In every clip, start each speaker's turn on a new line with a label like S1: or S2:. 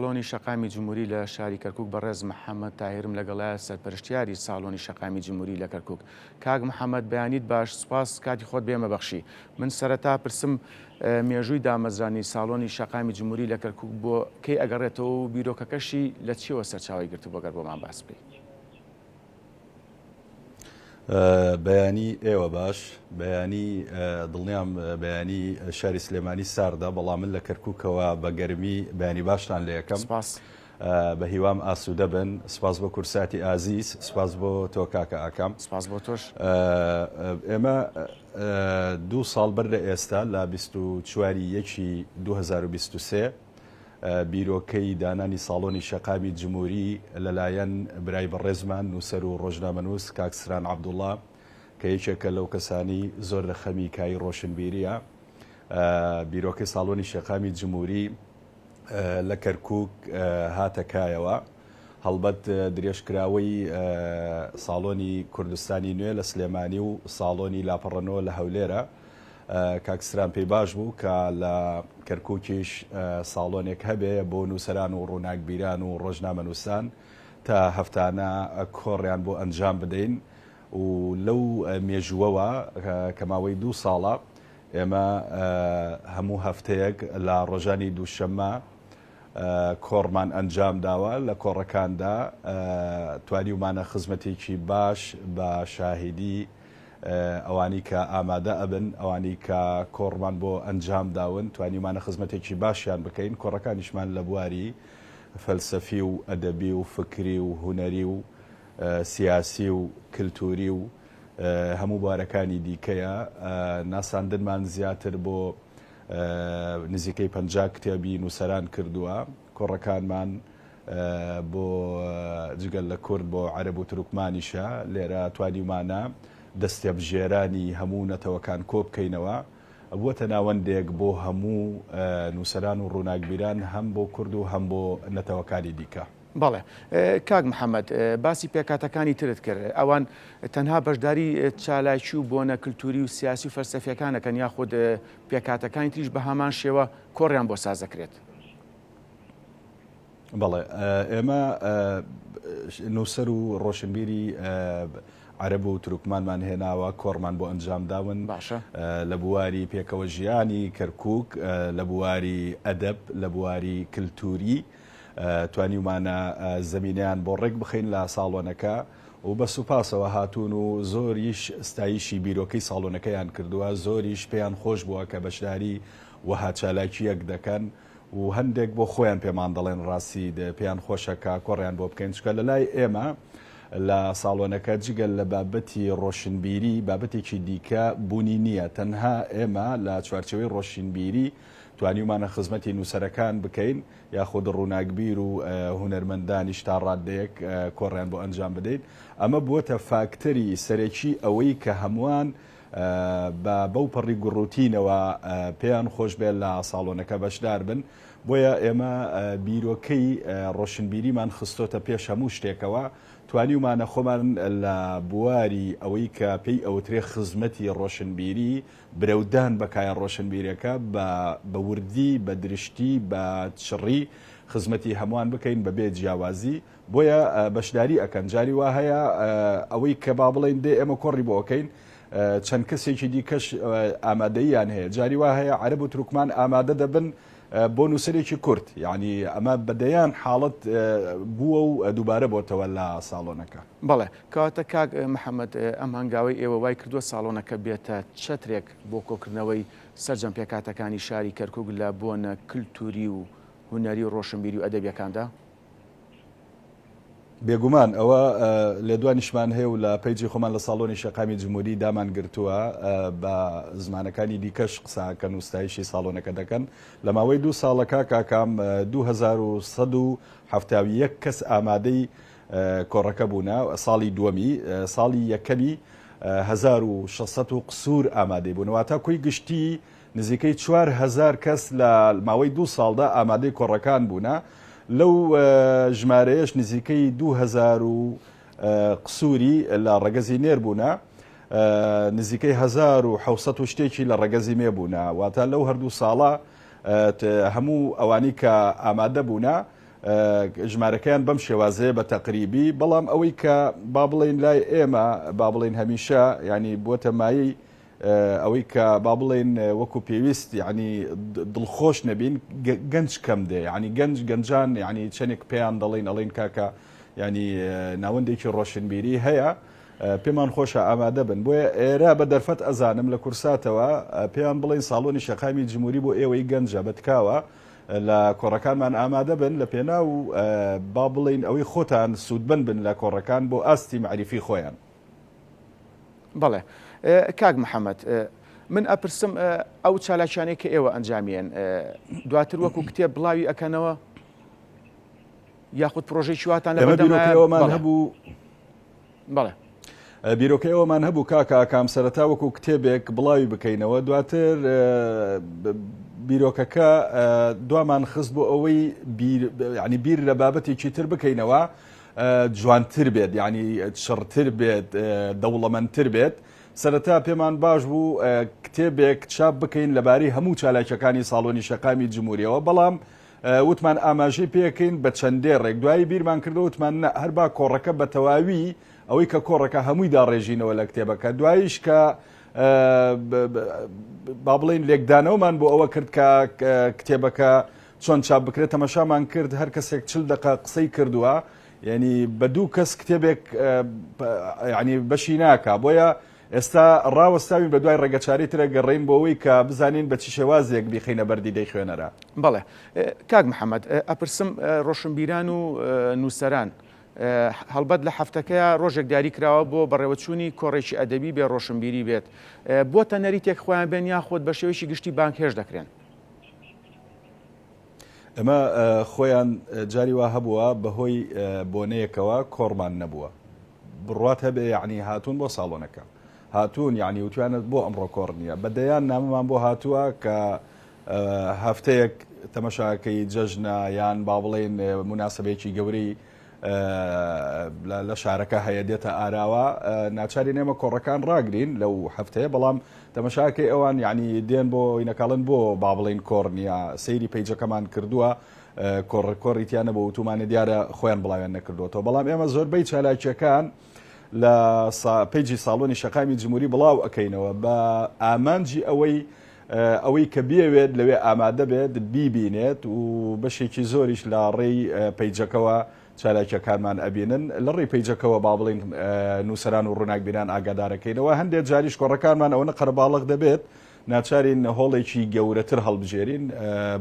S1: ساڵۆنی شەقامی جمهوری لە شاری کەرکووک بەڕێز محەممەد تاهرم لەگەڵای سەرپەرشتیاری ساڵۆنی شەقامی جمهوری لە کەرکووک. کاک محەممەد بەیانیت باش، سوپاس کاتی خۆت بێمە بەخشی. من سەرەتا پرسم مێژووی دامەزرانی ساڵۆنی شەقامی جمهوری لە کەرکووک بۆ کەی ئەگەڕێتەوە و بیرۆکەکەشی لە چیەوە سەرچاوی گرتو بۆگەر بۆمان باس بکەیت.
S2: بەیانی ئێوە باش، بەیانی دڵنیام بەیانی شاری سلێمانی ساردا، بەڵام من لە کەرکووکەوە بە گەرمی بەیانی باشتان لە یەکەم.
S1: سپاس.
S2: بە هیوام ئاسوودە بن. سپاس بۆ کورساتی ئازیز، سپاس بۆ تۆ کاکە ئاکام.
S1: سپاس بۆ تۆش.
S2: ئێمە 2 ساڵ بەر لە ئێستا لە 24/1/2023 بیرۆکەی دانانی ساڵۆنی شەقامی جمهوری لەلایەن برای بەڕێزمان نووسەر و ڕۆژنامەنووس کاک سران عەبدوڵڵا کە یەکێکە لەو کەسانی زۆر لە خەمی کای ڕۆشنبیریە، بیرۆکەی ساڵۆنی شەقامی جمهوری لە کەرکووک هاتەکایەوە. هەڵبەت درێژکراوەی ساڵۆنی کوردستانی نوێ لە سلێمانی و ساڵۆنی لاپەڕەنەوە لە هەولێرە کاکسران پێی باش بوو کە لە کەرکووکیش ساڵۆنێک هەبێ بۆ نووسەران و ڕووناکبیران و ڕۆژنامەنووسان تا هەفتانە کۆڕیان بۆ ئەنجام بدەین. و لەو مێژووەوە کە ماوەی 2 ساڵە ئێمە هەموو هەفتەیەک لە ڕۆژانی دووشەممە کۆڕمان ئەنجام داوە. لە کۆڕەکاندا توانیمانە خزمەتێکی باش بە شاهیدی ئەوانی کە ئامادە ئەبن، ئەوانی کە کۆڕمان بۆ ئەنجام داون، توانیمانە خزمەتێکی باشیان بکەین. کۆڕەکانیشمان لە بواری فەلسەفی و ئەدەبی و فکری و هونەری و سیاسی و کلتوری و هەموو بوارەکانی دیکەیە. ناساندنمان زیاتر بۆ نزیکەی 50 کتێبی نووسەران کردووە. کۆڕەکانمان بۆ جگەل لە کورد بۆ عەرەب و تروکمانیشە. لێرە توانیمانە دەستێبژێرانی هەموو نەتەوەکان کۆ بکەینەوە. بووەتە ناوەندێک بۆ هەموو نووسەران و ڕووناکبیران، هەم بۆ کورد و هەم بۆ نەتەوەکانی دیکە.
S1: بەڵێ کاک محەممەد، باسی پێکاتەکانی ترت کرد. ئەوان تەنها بەشداری چالاکی و بۆنە کللتوری و سیاسی و فەلسەفیەکانەکەن یاخود پێکاتەکانی تریش بە هەمان شێوە کۆڕیان بۆ سازەکرێت؟
S2: بەڵێ ئێمە نووسەر و ڕۆشنبیری عەرەب و تروکمانمان هێناوە، کۆڕمان بۆ ئەنجام داون.
S1: باشە.
S2: لە بواری پێکەوە ژیانی کەرکووک، لە بواری ئەدەب، لە بواری کللتوری توانیمانە زەمینیان بۆ ڕێک بخەین لە ساڵۆنەکە و بە سوپاسەوە هاتوون و زۆریش ستایشی بیرۆکەی ساڵۆنەکەیان کردووە. زۆریش پێیان خۆش بووە کە بەشداری وەها چالاکیەک دەکەن و هەندێک بۆ خۆیان پێمان دەڵێن ڕاستی پێیان خۆشەکە کۆڕیان بۆ بکەین. چکە لە لای ئێمە لە ساڵۆنەکە جگەل لە بابەتی ڕۆشنبیری بابەتێکی دیکە بوونی نییە. تەنها ئێمە لە چوارچەوەی ڕۆشنبیری توانیمانە خزمەتی نووسەرەکان بکەین، یاخود ڕووناکبیر و هونەرمەندانیش تا ڕادەیەک کۆڕیان بۆ ئەنجام بدەین. ئەمە بووەتە فاکتەری سەرەکی ئەوەی کە هەمووان بەو پەڕی گوڕوتینەوە پێیان خۆش بێت لە ساڵۆنەکە بەشدار بن. بۆیە ئێمە بیرۆکەی ڕۆشنبیریمان خستۆتە پێش هەموو شتێکەوە. توانیمانە خۆمان لە بواری ئەوەی کە پێی ئەوترێ خزمەتی ڕۆشنبیری برەودان بەکایە ڕۆشنبیریەکە بە وردی، بە درشتی، بە چڕی خزمەتی هەمووان بکەین بەبێ جیاوازی. بۆیە بەشداری ئەکەن. جاری وا هەیە ئەوەی کە با بڵێن دێ ئێمە کۆڕی بۆکەین، چەند کەسێکی دیکەش ئامادەییان هەیە. جاری وا هەیە عەرەب و تروکمان ئامادە دەبن بۆ نووسەرێکی کورد. یعنی ئەمە بەدەیان حاڵەت بووە و دووبارە بۆتەوە لە ساڵۆنەکە.
S1: بەڵێ کەواتە کاک محەممەد، ئەم هەنگاوی ئێوە وای کردووە ساڵۆنەکە بێتە چەترێک بۆ کۆکردنەوەی سەرجەم پێکاتەکانی شاری کەرکووک لە بۆنە کللتوری و هونەری و ڕۆشنبیری و ئەدەبیەکاندا؟
S2: بێگومان ئەوە لێدوانیشمان هەیە و لە پەیجی خۆمان لە ساڵۆنی شەقامی جمهوری دامان گرتووە بە زمانەکانی دیکەش قساکەن و ستایشی ساڵۆنەکە دەکەن. لە ماوەی 2 ساڵەکە کاکام 2171 کەس ئامادەی کۆڕەکە بوونە. ساڵی دووەمی، ساڵی یەکەمی 1600 قسوور ئامادەی بوونەوەتا کۆی گشتی نزیکەی 4000 کەس لە ماوەی 2 ساڵدا ئامادەی کۆڕەکان بوونە. لەو ژمارەیەش نزیکەی 2000 قسووری لە ڕەگەزی نێر بوونە، نزیکەی 1700 شتێکی لە ڕەگەزی مێ بوونە. واتە لەو هەردوو ساڵە هەموو ئەوانی کە ئامادە بوونە ژمارەکەیان بەم شێوازەیە بە تەقریبی، بەڵام ئەوەی کە با بڵێن لای ئێمە با بڵێن هەمیشە ینی بۆتە مایی ئەوەی کە با بڵێن وەکو پێویست ینی دڵخۆش نەبین گەنج کەم دێ، ینی گەنجان ینی چەندێک پێیان دەڵێن ئەڵێن کاکە ینی ناوەندێکی ڕۆشنبیری هەیە پێمان خۆشە ئامادە بن. بۆیە ئێرە بە دەرفەت ئەزانم لە کورساتەوە پێیان بڵێن ساڵۆنی شەقامی جمهوری بۆ ئێوەی گەنجە بەتکاوە لە کۆڕەکانمان ئامادە بن لە پێناو با بڵین ئەوەی خۆتان سوودبن بن لە کۆڕەکان بۆ ئاستی معریفی خۆیان.
S1: بەڵێ کاک محەممەد، من ئەپرسم ئەو چالاکیانەی کە ئێوە ئەنجامیان دواتر وەکو کتێب بڵاوی ئەکەنەوە یاخود پرۆژەی چواتان لە
S2: بیرۆکەوەمان هەبوو؟
S1: بەڵێ
S2: بیرۆکەیەوەمان هەبوو کاکە کام سەرەتا وەکو کتێبێک بڵاوی بکەینەوە، دواتر بیرۆکەکە دوامان خست بۆ ئەوەی ینی بیر لە بابەتێکی تر بکەینەوە جوانتر بێت، ینی شڕتر بێت، دەوڵەمەندتر بێت. سەرەتا پێمان باش بوو کتێبێک چاپ بکەین لەبارەی هەموو چالاکیەکانی ساڵۆنی شەقامی جمهوریەوە، بەڵام وتمان ئاماژەی پێکەین بە چەندێ ڕێک. دوایی بیرمان کردەوە وتمان هەربا کۆڕەکە بە تەواوی ئەوەی کە کۆڕەکە هەمووی داڕێژینەوە لە کتێبەکە، دواییش کە با بڵین لێکدانەوەمان بۆ ئەوە کرد کە کتێبەکە چۆن چاپ بکرێت تەماشامان کرد، هەر کەسێک 40 دقیقە قسەی کردووە، یعنی بە دوو کەس کتێبێک ینی بەشی ناکا. بۆیە ئێستا ڕاوەستاوین بە دوای ڕێگەچاری ترە گەڕین بۆ ئەوەی کە بزانین بە چی شێوازێک بیخینە بەردی دەی خوێنەرە.
S1: بەڵێ کاک محەممەد، ئەپرسم ڕۆشنبیران و نووسەران هەڵبەت لە هەفتەکەیە ڕۆژێک دیاری کراوە بۆ بەڕێوەچوونی کۆڕێکی ئەدەبی بێ ڕۆشنبیری بێت، بۆتە نەریتێک خۆیان بێن یاخۆت بە شێوەیەکی گشتی بانک هێش دەکرێن؟
S2: ئەمە خۆیان جاری وا هەبووە بەهۆی بۆنەیەکەوە کۆڕمان نەبووە، بڕوات هەبێ یعنی هاتوون بۆ ساڵۆنەکە هاتوون، یعنی وتوانێت بۆ ئەمڕۆ کۆڕ نییە، بەدەیان نامەمان بۆ هاتووە کە هەفتەیەک تەمەشاکەی جەژنە یان با بڵێن مناسبەیەکی گەورەی لە شارەکە هەیە دێتە ئاراوە، ناچاری نێمە کۆڕەکان ڕاگرین لەو هەفتەیە، بەڵام تەمەشاکەی ئەوان یعنی دێن بۆ ئینەکاڵن بۆ با بڵێن کۆڕ نییە. سەیری پەیجەکەمان کردووە کۆڕێکۆڕیتیانە بۆ وتومانە دیارە خۆیان بڵاویان نەکردوەوە، بەڵام ئێمە زۆربەی چالاکیەکان لە پێیجی ساڵۆنی شەقامی جمهوری بڵاو ئەەکەینەوە بە ئامانجی ئەوەی کە بێوێت لەوێ ئامادە بێت بیبینێت و بەشێکی زۆریش لە ڕێی پەیجەکەەوە چالاکیەکانمان ئەبینن، لە ڕێی پەیجەکەەوە با بڵین نووسەران و ڕووناکبیران ئاگادارەکەینەوە. هەندێک جاریش کۆڕەکانمان ئەوە قەرەباڵغ دەبێت، ناچارین هۆڵێکی گەورەتر هەڵبژێرین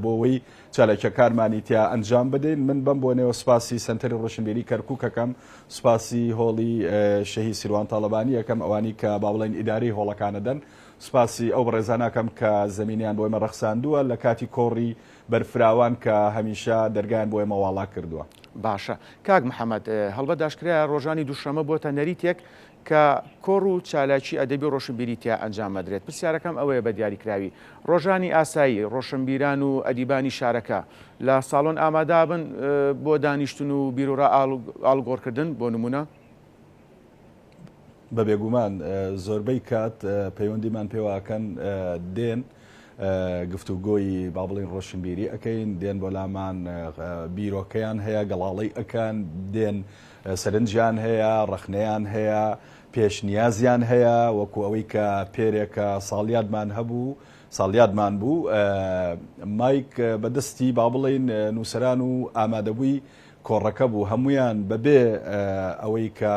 S2: بۆ ئەوەی چالاکیەکانمانی تیا ئەنجام بدەین. من بەم بۆنەوە سوپاسی سنتەری ڕۆشنبیری کەرکووکەکەم، سوپاسی هۆڵی شەهید سیروان تاڵەبانی یەکەم ئەوانی کە با بڵێن ئیداری هۆڵەکانە دەن، سوپاسی ئەو بەڕێزانەکەم کە زمینیان بۆ ئێمە ڕەخساندووە لە کاتی کۆڕی بەرفراوان کە هەمیشە دەرگایان بۆ ئێمە واڵا کردووە.
S1: باشە کاک محەممەد، هەڵبەت داشکرایە ڕۆژانی دووشەمە بۆتە نەریتێک کە کۆڕ و چالاکی ئەدەبی ڕۆشنبیری تیا ئەنجام مەدرێت. پرسیارەکەم ئەوەیە بە دیاریکراوی ڕۆژانی ئاسایی ڕۆشنبیران و ئەدیبانی شارەکە لە ساڵۆن ئامادا بن بۆ دانیشتن و بیرۆرە ئاڵگۆڕکردن بۆ نمونە؟
S2: بە بێگومان زۆربەی کات پەیوەندیمان پێواکەن دێن گفتوگۆی با بڵین ڕۆشنبیری ئەەکەین، دێن بۆ لامان بیرۆکەیان هەیە، گەڵاڵی ئەکەن، دێن سەرنجیان هەیە، ڕەخنەیان هەیە، پێشنیازیان هەیە، وەکو ئەوەی کە پێرێکە ساڵیادمان بوو مایک بەدەستی با بڵین نووسەران و ئامادەبووی کۆڕەکە بوو، هەمویان بەبێ ئەوەی کە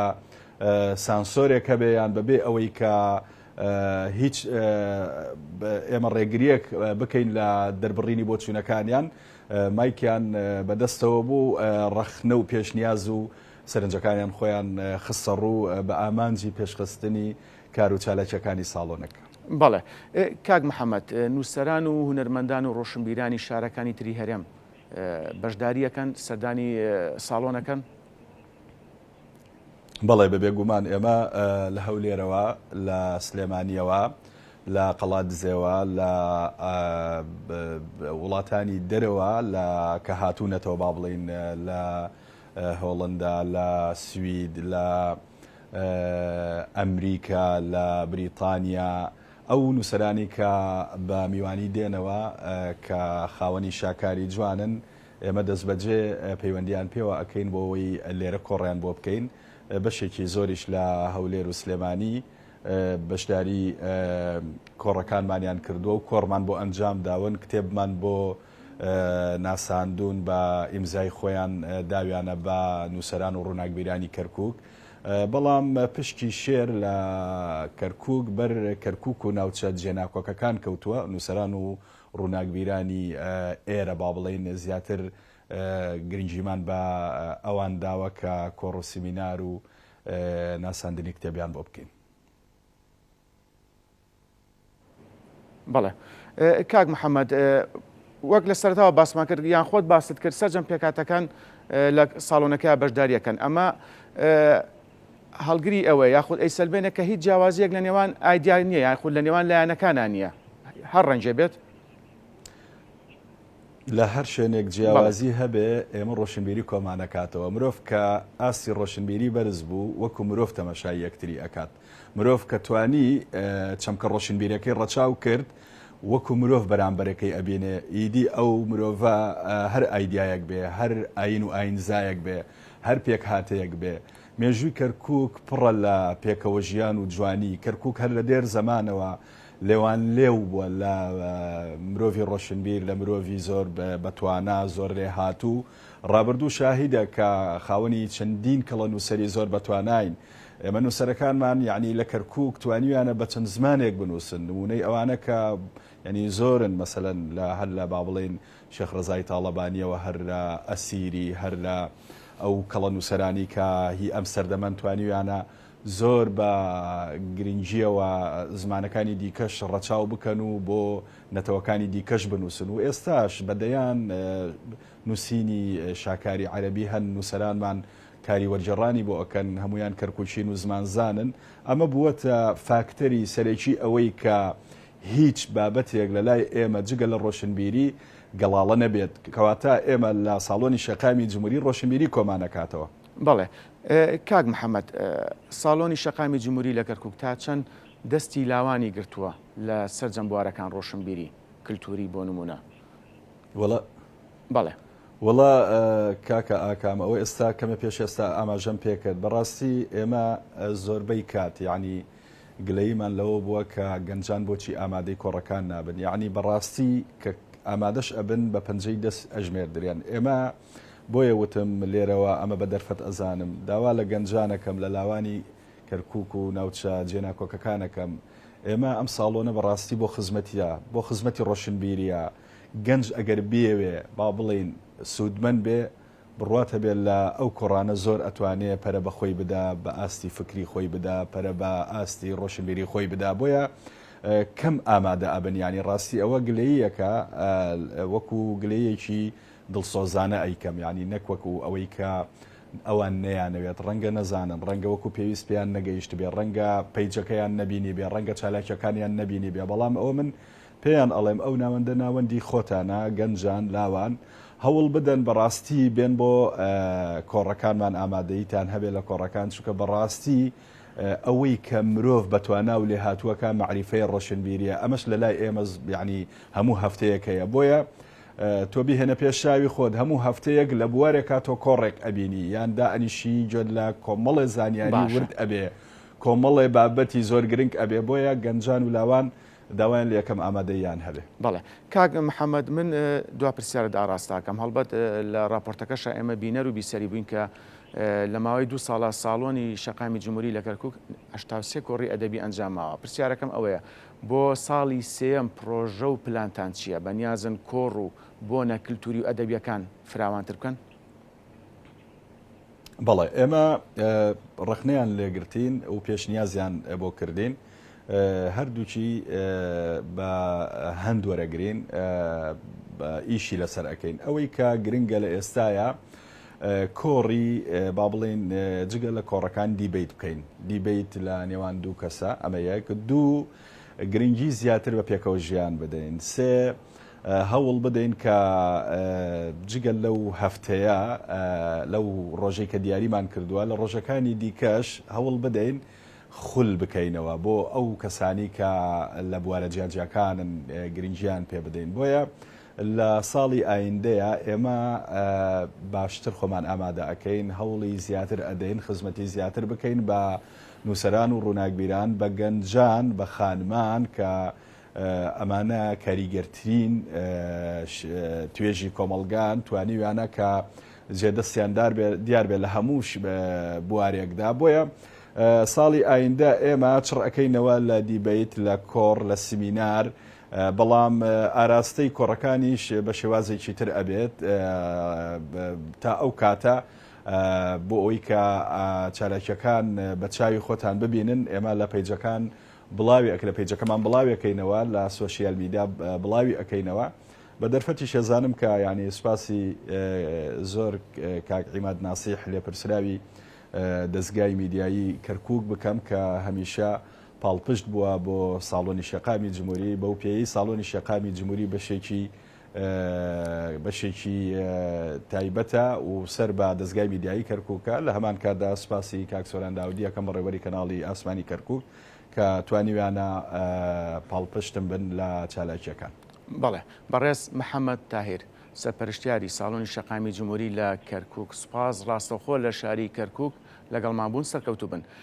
S2: سانسۆرێک هەبێیان بەبێ ئەوەی کە هیچ ئێمە ڕێگریەک بکەین لە دەربڕینی بۆ چوونەکانیان، مایکیان بەدەستەوە بوو ڕەخنە و پێشنیاز و سەرنجەکانیان خۆیان خستە ڕوو بە ئامانجی پێشخستنی کار و چالاکیەکانی ساڵۆنەکە.
S1: بەڵێ کاک محەممەد، نووسەران و هونەرمەندان و ڕۆشنبیرانی شارەکانی تری هەرێم بەشداریەکەن سەردانی ساڵۆنەکەن؟
S2: بەڵێ بەبێگومان ئێمە لە هەولێرەوە، لە سلێمانیەوە، لە قەڵات دزێوە، لە وڵاتانی دەرەوە لە کە هاتوونەتەوە با بڵین لە هۆڵندا، لە سوید، لە ئەمریکا، لە بریتانیا، ئەو نووسەرانی کە بە میوانی دێنەوە کە خاوەنی شاکاری جوانن ئێمە دەست بەجێ پەیوەندیان پێوە ئەەکەین بۆەوەی لێرە کۆڕیان بۆ بکەین بەشێکی زۆریش لە هەولێر و سلێمانی بەشداری کۆڕەکانمانیان کردووە و کۆڕمان بۆ ئەنجام داون کتێبمان بۆ ناساندون بە ئیمزای خۆیان داویانە بە نووسەران و ڕووناکبیرانی کەرکووک بەڵام پشتی شێر لە کەرکووک بەر کەرکووک و ناوچە جێناکۆکەکان کەوتووە نووسەران و ڕووناکبیرانی ئێرە با بڵێن زیاتر گرنگیمان بە ئەوان داوە کە کۆڕ و سیمینار و ناساندنی کتێبیان بۆ بکەین.
S1: بەڵێ کاک محەممەد وەک لە سەرتاوە باسمان کرد یان خۆت باست کرد سەرجەم پێکاتەکان لە ساڵۆنەکە بەشداریەکەن ئەمە هەڵگری ئەوە یاخود ئەی سەلبێنە کە هیچ جیاوازیەک لە نێوان ئایدیا نییە یاخود لە نێوان لایەنەکانان نییە هەر ڕەنجێ بێت
S2: لە هەر شوێنێک جیاوازی هەبێ ئێمە ڕۆشنبیری کۆمانەکاتەوە مرۆڤ کە ئاسی ڕۆشنبیری بەرز بوو وەکو مرۆڤ تەماشای یەکتری ئەکات مرۆڤ کە توانی چەمکە ڕۆشنبیریەکەی ڕەچاو کرد وەکو مرۆڤ بەرامبەرەکەی ئەبینێ ئیدی ئەو مرۆڤە هەر ئایدیایەک بێ هەر ئاین و ئاینزایەک بێ هەر پێک هاتەیەک بێ مێژووی کەرکووک پڕە لە پێکەوە ژیان و جوانی کەرکووک هەر لە دێر زەمانەوە لێوان لێو بووە لە مرۆڤی ڕۆشنبیر لە مرۆڤی زۆر بەتوانا زۆر لێ هاتوو ڕابردوو شاهیدە کە خاوەنی چەندین کەڵە نووسەری زۆر بەتواناین ئێمە نووسەرەکانمان یعنی لە کەرکووک توانیویانە بە چەند زمانێک بنووسن نمونەی ئەوانە کە ینی زۆرن مەسەلەن لە هەر لە با بڵێن شێخ ڕەزای تاڵەبانیەوە هەر لە ئەسیری هەر لە ئەو کەڵە نووسەرانی کە هی ئەم سەردەمەند توانیویانە زۆر بە گرنگجیەوە زمانەکانی دیکەش ڕەچاو بکەن و بۆ نەتەوەکانی دیکەش بنووسن و ئێستاش بەدەیان نووسینی شاکاری عەرەبی هەن نووسەرانمان کاری وەرجێڕانی بۆ ئەکەن هەمویان کەرکوچین و زمانزانن ئەمە بووەتە فاکتەری سەرەکی ئەوەی کە هیچ بابەتێک لە لای ئێمە جگە لە ڕۆشنبیری گەڵاڵە نەبێت کەواتە ئێمە لە ساڵۆنی شەقامی جمهوری ڕۆشنبیری کۆمانەکاتەوە.
S1: بەڵێ کاک محەممەد ساڵۆنی شەقامی جمهوری لە کەرکووک تا چەند دەستی لاوانی گرتووە لە سەرجەم بوارەکان ڕۆشنبیری کللتوری بۆ نمونە بەڵێ
S2: وڵا کاکە ئاکام ئەوە ئێستا کەمە پێش ئێستا ئاماژەم پێکرد بەڕاستی ئێمە زۆربەی کات یعنی گلەیمان لەوە بووە کە گەنجان بۆچی ئامادەی کۆڕەکان نابن یعنی بەڕاستی کە ئامادەش ئەبن بە پەنجەی دەست ئەژمێر دریان ئێمە بۆیە وتم لێرەوە ئەمە بە دەرفەت ئەزانم داوا لە گەنجانەکەم لە لاوانی کەرکووک و ناوچە جێناکۆکەکانەکەم ئێمە ئەم ساڵۆنە بەڕاستی بۆ خزمەتیە بۆ خزمەتی ڕۆشنبیریە گەنج ئەگەر بێوێ با بڵین سوودمەند بێ بڕواتە بێت لە ئەو کۆڕانە زۆر ئەتوانێت پەرە بە خۆی بدا بە ئاستی فکری خۆی بدا پەرە بە ئاستی ڕۆشنبیری خۆی بدا بۆیە کەم ئامادە ئەبن ینی ڕاستی ئەوە گلەیەکە وەکو گلەیەکی دڵسۆزانە ئەیکەم ینی نەکوەکو ئەوەی کە ئەوان نەیانەوێت ڕەنگە نەزانن ڕەنگە وەکو پێویست پێیان نەگەیشت بێ ڕەنگە پەیجەکەیان نەبینی بێ ڕەنگە چالاکیەکانیان نەبینی بێ بەڵام ئەوە من پێیان ئەڵێم ئەو ناوەندە ناوەندی خۆتانە گەنجان لاوان هەوڵ بدەن بەڕاستی بێن بۆ کۆڕەکانمان ئامادەیتان هەبێت لە کۆڕەکان چونکە بەڕاستی ئەوەی کە مرۆڤ بەتوانا و لێ هاتووەکە معریفەیە ڕۆشنبیریە ئەمەش لە لای ئێمە ینی هەموو هەفتەیەکەیە بۆیە تۆ بیهێنە پێشاوی خۆت هەموو هەفتەیەک لە بوارێکا تۆ کۆڕێک ئەبینی یان دائنیشی جۆ لە کۆمەڵێ زانیاری ورد ئەبێ کۆمەڵێ بابەتی زۆر گرنگ ئەبێ بۆیە گەنجان و لاوان داوایان لە یەکەم ئامادەیان هەبێ.
S1: بەڵێ کاک محەممەد من دوا پرسیارت ئاڕاستاکەم هەڵبەت لە راپۆرتەکەشە ئێمە بینەر و بیسەری بووین کە لە ماوەی 2 ساڵە ساڵۆنی شەقامی جمهوری لە کەرکووک 83 کۆڕی ئەدەبی ئەنجاماوە پرسیارەکەم ئەوەیە بۆ ساڵی سێم پرۆژە و پلانتان چییە بەنیازن کۆڕ و بۆنە کللتوری و ئەدەبیەکان فراوانتر بکەن؟
S2: بەڵێ ئێمە ڕخنەیان لێگرتین و پێشنیازیان بۆ کردین هەردووچی بە هەند وەرەگرین ئیشی لەسەر ئەەکەین ئەوەی کە گرنگە لە ئێستاە کۆڕی با بڵێن جگە لە کۆڕەکان دیبیت بکەین دیبیت لە نێوان دوو کەسە ئەمە یەک دوو گرنگی زیاتر بە پێکەوە ژیان بدەین سێ هەوڵ بدەین کە جگەل لەو هەفتەیە لەو ڕۆژەی کە دیاریمان کردووە لە ڕۆژەکانی دیکەش هەوڵ بدەین خول بکەینەوە بۆ ئەو کەسانی کە لە بوارە جیاجیەکانن گرنگیان پێ بدەین بۆیە لە ساڵی ئایندەیە ئێمە باشتر خۆمان ئامادە ئەەکەین هەوڵی زیاتر ئەدەین خزمەتی زیاتر بکەین بە نووسەران و ڕووناکبیران بە گەنجان بە خانمان کە ئەمانە کاریگەرترین توێژی کۆمەلگان توانیویانە کە جێدەستیاندار دیار بێت لە هەمووش بوارێکدا بۆیە ساڵی ئایندە ئێمە چڕەکەینەوە لە دیبیت لە کۆڕ لە سمینار بەڵام ئاراستەی کۆڕەکانیش بە شێوازێکی تر ئەبێت تا ئەو کاتە بۆ ئەوی کە چالاکیەکان بە چاوی خۆتان ببینن ئێمە لە پیجەکان بڵاوی ئەکە لە پیجەکەمان بڵاویەکەینەوە لە سۆشیال میدیا بڵاوی ئەەکەینەوە بە دەرفەتی شێزانم کە ینی سوپاسی زۆر کاک عیماد ناسیح لێپرسراوی دەستگای میدیایی کەرکووک بکەم کە هەمیشە پاڵپشت بووە بۆ ساڵۆنی شەقامی جمهوری بەو پێی ساڵۆنی شەقامی جمهوری بەشێکی تایبەتە و سەر بە دەستگای میدیایی کەرکووکە لە هەمان کاتدا سوپاسی کاک سۆران داودی یەکەم بەڕێوەری کەناڵی ئاسمانی کەرکووک کە توانیویانە پاڵپشتم بن لە چالاکیەکان.
S1: بەڵێ بەڕێز محەممەد تاهیر سەرپەرشتیاری ساڵۆنی شەقامی جمهوری لە کەرکووک سوپاس ڕاستەوخۆ لە شاری کەرکووک لەگەڵمان بوون سەرکەوتوو بن.